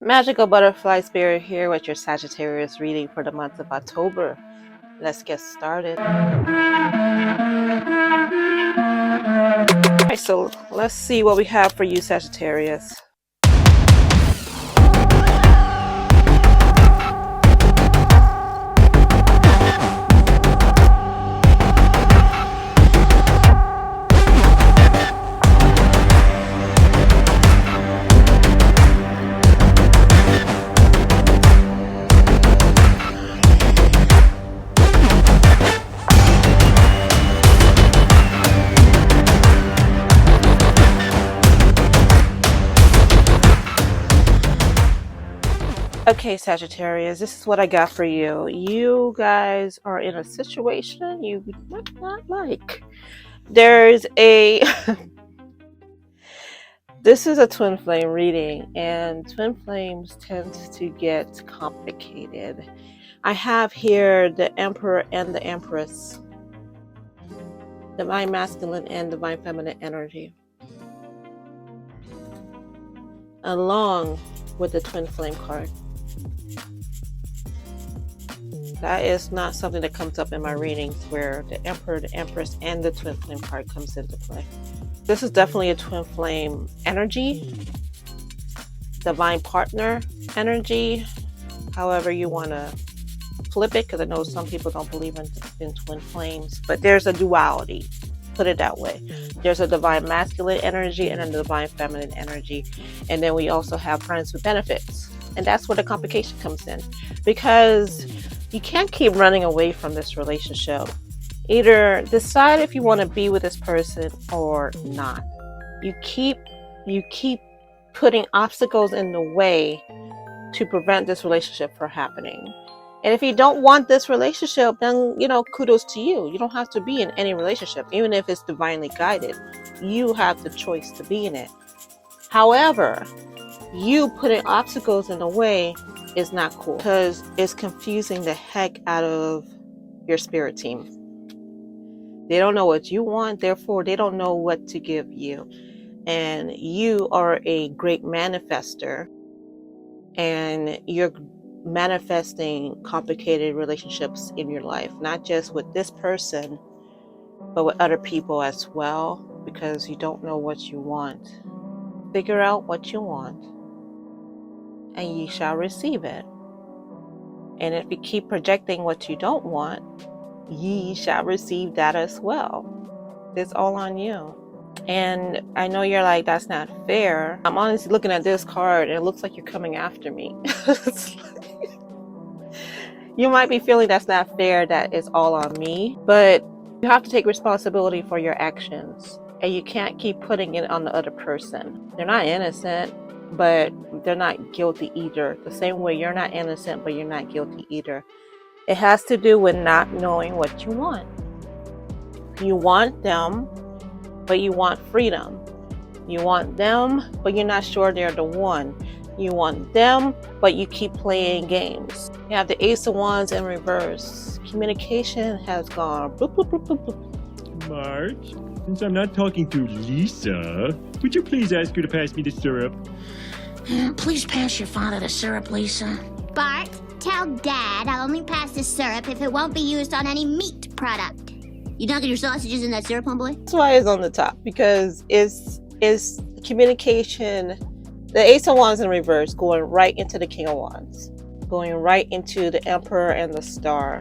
Magical Butterfly Spirit here with your Sagittarius reading for the month of October. Let's get started. Alright, so let's see what we have for you, Sagittarius. Okay, Sagittarius, this is what I got for you. You guys are in a situation you might not like. There's a... This is a twin flame reading, and twin flames tend to get complicated. I have here the Emperor and the Empress. Divine masculine and divine feminine energy. Along with the twin flame card. That is not something that comes up in my readings where the Emperor, the Empress, and the twin flame card comes into play. This is definitely a twin flame energy, divine partner energy, however you want to flip it, because I know some people don't believe in twin flames, but there's a duality, put it that way. There's a divine masculine energy and a divine feminine energy, and then we also have friends with benefits, and that's where the complication comes in, because you can't keep running away from this relationship. Either decide if you want to be with this person or not. You keep putting obstacles in the way to prevent this relationship from happening. And if you don't want this relationship, then, kudos to you. You don't have to be in any relationship, even if it's divinely guided. You have the choice to be in it. However, you putting obstacles in the way is not cool, because it's confusing the heck out of your spirit team. They don't know what you want, therefore they don't know what to give you. And you are a great manifester, and you're manifesting complicated relationships in your life, not just with this person, but with other people as well, because you don't know what you want. Figure out what you want, and ye shall receive it. And if you keep projecting what you don't want, ye shall receive that as well. It's all on you. And I know you're like, that's not fair. I'm honestly looking at this card and it looks like you're coming after me. You might be feeling that's not fair, that it's all on me, but you have to take responsibility for your actions, and you can't keep putting it on the other person. They're not innocent, but they're not guilty either. The same way you're not innocent, but you're not guilty either. It has to do with not knowing what you want. You want them, but you want freedom. You want them, but you're not sure they're the one. You want them, but you keep playing games. You have the Ace of Wands in reverse. Communication has gone bloop, bloop, bloop, bloop, bloop. Marge, since I'm not talking to Lisa, would you please ask her to pass me the syrup? Please pass your father the syrup, Lisa. Bart, tell Dad I'll only pass the syrup if it won't be used on any meat product. You dunking your sausages in that syrup, homeboy? That's why it's on the top, because it's communication. The Ace of Wands in reverse going right into the King of Wands, going right into the Emperor and the Star.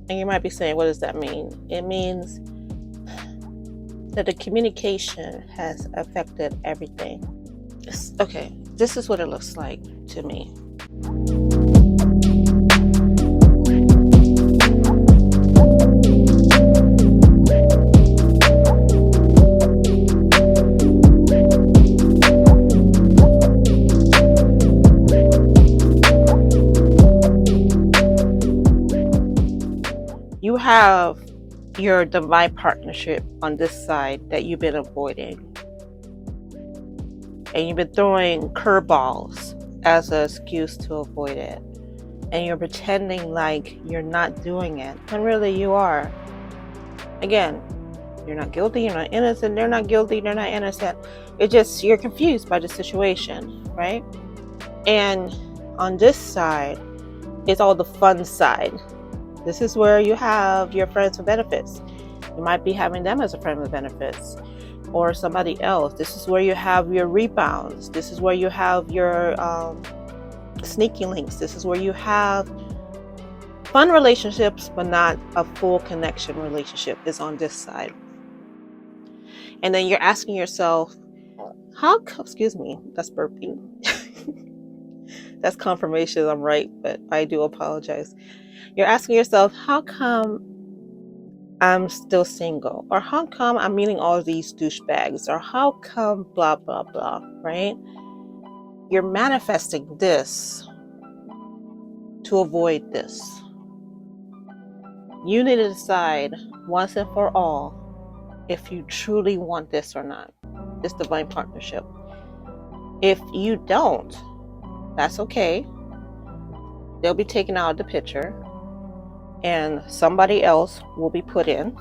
And you might be saying, what does that mean? It means that the communication has affected everything. Okay, this is what it looks like to me. You have your divine partnership on this side that you've been avoiding. And you've been throwing curveballs as an excuse to avoid it. And you're pretending like you're not doing it, when really you are. Again, you're not guilty, you're not innocent, they're not guilty, they're not innocent. It's just you're confused by the situation, right? And on this side is all the fun side. This is where you have your friends with benefits. You might be having them as a friend with benefits, or somebody else. This is where you have your rebounds. This is where you have your sneaky links. This is where you have fun relationships, but not a full connection relationship, is on this side. And then you're asking yourself, excuse me, that's burping. That's confirmation I'm right, but I do apologize. You're asking yourself, how come I'm still single? Or how come I'm meeting all these douchebags? Or how come blah, blah, blah, right? You're manifesting this to avoid this. You need to decide once and for all if you truly want this or not, this divine partnership. If you don't, that's okay. They'll be taken out of the picture and somebody else will be put in.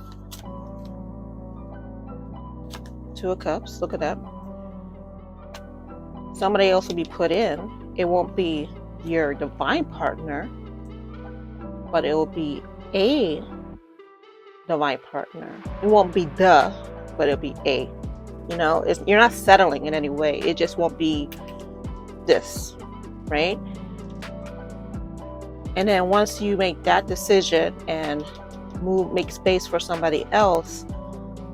Two of Cups, look at that. Somebody else will be put in. It won't be your divine partner, but it will be a divine partner. It won't be the, but it'll be a. You know, you're not settling in any way. It just won't be this, right? And then once you make that decision and make space for somebody else,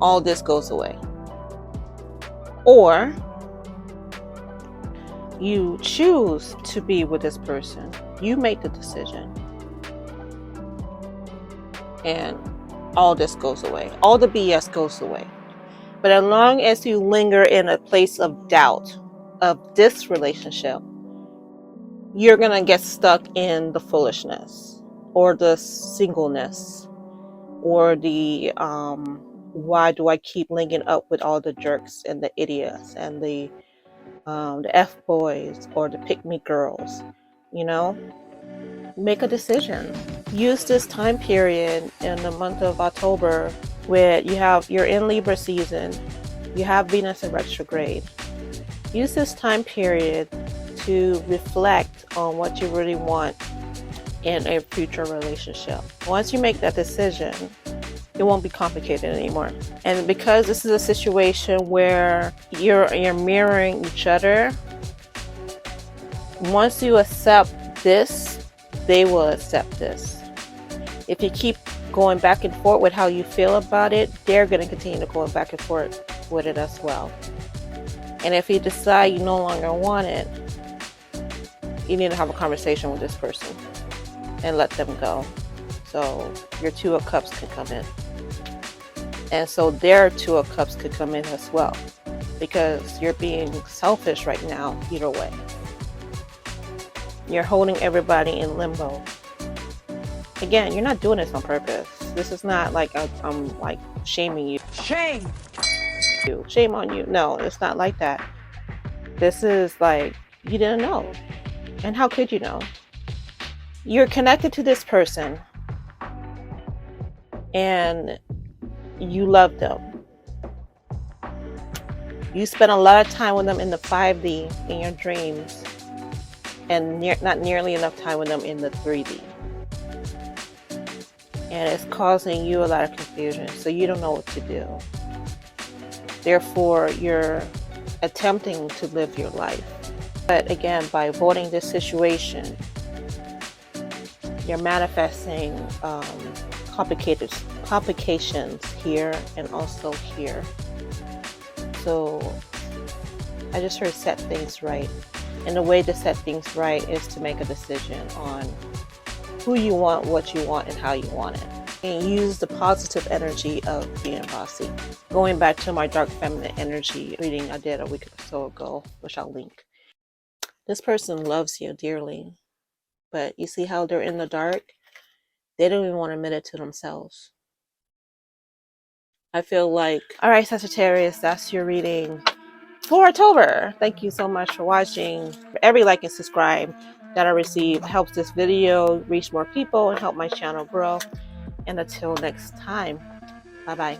all this goes away. Or you choose to be with this person. You make the decision. And all this goes away. All the BS goes away. But as long as you linger in a place of doubt of this relationship, you're going to get stuck in the foolishness or the singleness or the why do I keep linking up with all the jerks and the idiots and the F-boys or the pick-me girls, you know? Make a decision. Use this time period in the month of October where you're in Libra season, you have Venus in retrograde. Use this time period to reflect on what you really want in a future relationship. Once you make that decision, it won't be complicated anymore. And because this is a situation where you're mirroring each other, once you accept this, they will accept this. If you keep going back and forth with how you feel about it, they're going to continue to go back and forth with it as well. And if you decide you no longer want it, you need to have a conversation with this person and let them go. So your Two of Cups can come in. And so their Two of Cups could come in as well. Because you're being selfish right now, either way. You're holding everybody in limbo. Again, you're not doing this on purpose. This is not like I'm like shaming you. Shame on you. No, it's not like that. This is like, you didn't know. And how could you know? You're connected to this person and you love them. You spend a lot of time with them in the 5D in your dreams and not nearly enough time with them in the 3D. And it's causing you a lot of confusion, so you don't know what to do. Therefore, you're attempting to live your life. But again, by avoiding this situation, you're manifesting complications here and also here. So I just heard set things right. And the way to set things right is to make a decision on who you want, what you want, and how you want it. And use the positive energy of being bossy. Going back to my dark feminine energy reading I did a week or so ago, which I'll link. This person loves you dearly, but you see how they're in the dark? They don't even want to admit it to themselves. I feel like, all right, Sagittarius, that's your reading for October. Thank you so much for watching. For every like and subscribe that I receive helps this video reach more people and help my channel grow. And until next time, bye-bye.